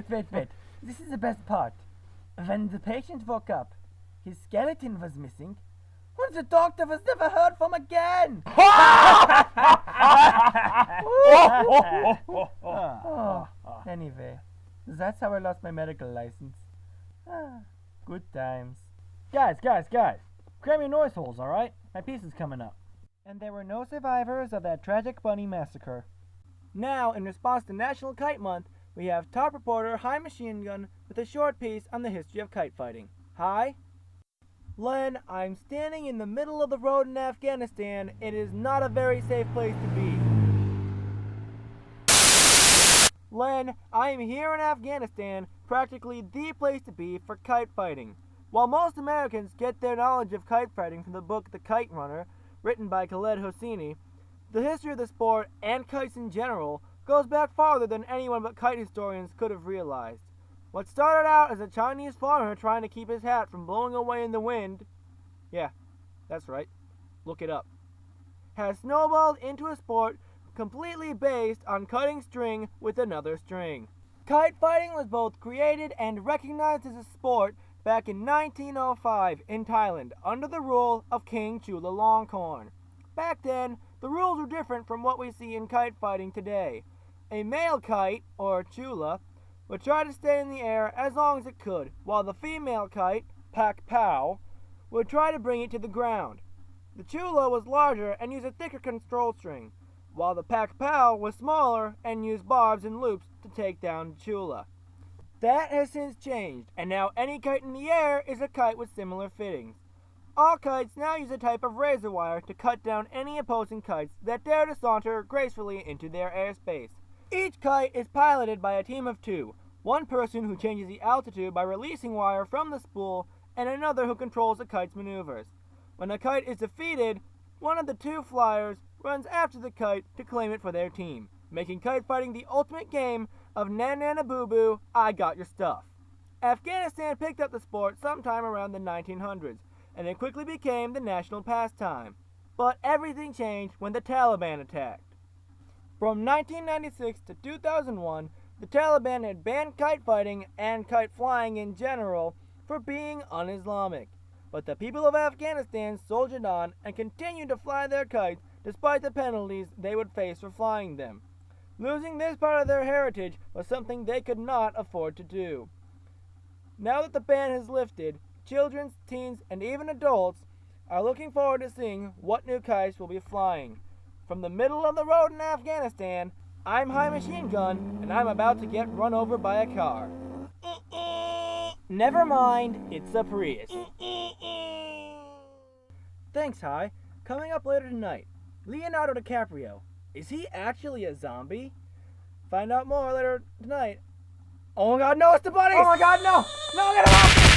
Wait. This is the best part. When the patient woke up, his skeleton was missing, and the doctor was never heard from again. Anyway, that's how I lost my medical license. Good times. Guys. Cram your noise holes, alright? My piece is coming up. And there were no survivors of that tragic bunny massacre. Now, in response to National Kite Month, we have top reporter High Machine Gun with a short piece on the history of kite fighting. Hi. Len, I'm standing in the middle of the road in Afghanistan. It is not a very safe place to be. Len, I am here in Afghanistan, practically the place to be for kite fighting. While most Americans get their knowledge of kite fighting from the book The Kite Runner, written by Khaled Hosseini, the history of the sport, and kites in general, goes back farther than anyone but kite historians could have realized. What started out as a Chinese farmer trying to keep his hat from blowing away in the wind, yeah, that's right, look it up, has snowballed into a sport completely based on cutting string with another string. Kite fighting was both created and recognized as a sport back in 1905 in Thailand under the rule of King Chula Longkorn. Back then, the rules were different from what we see in kite fighting today. A male kite, or chula, would try to stay in the air as long as it could, while the female kite, pak pow, would try to bring it to the ground. The chula was larger and used a thicker control string, while the pak pow was smaller and used barbs and loops to take down the chula. That has since changed, and now any kite in the air is a kite with similar fittings. All kites now use a type of razor wire to cut down any opposing kites that dare to saunter gracefully into their airspace. Each kite is piloted by a team of two, one person who changes the altitude by releasing wire from the spool, and another who controls the kite's maneuvers. When a kite is defeated, one of the two flyers runs after the kite to claim it for their team, making kite fighting the ultimate game of na-na-na boo-boo, I got your stuff. Afghanistan picked up the sport sometime around the 1900s, and it quickly became the national pastime. But everything changed when the Taliban attacked. From 1996 to 2001, the Taliban had banned kite fighting and kite flying in general for being un-Islamic. But the people of Afghanistan soldiered on and continued to fly their kites despite the penalties they would face for flying them. Losing this part of their heritage was something they could not afford to do. Now that the ban has lifted, children, teens, and even adults are looking forward to seeing what new kites will be flying. From the middle of the road in Afghanistan, I'm High Machine Gun, and I'm about to get run over by a car. Never mind, it's a Prius. Thanks, High. Coming up later tonight, Leonardo DiCaprio. Is he actually a zombie? Find out more later tonight. Oh my god, no, it's the bunnies! Oh my god, no! No, get him off!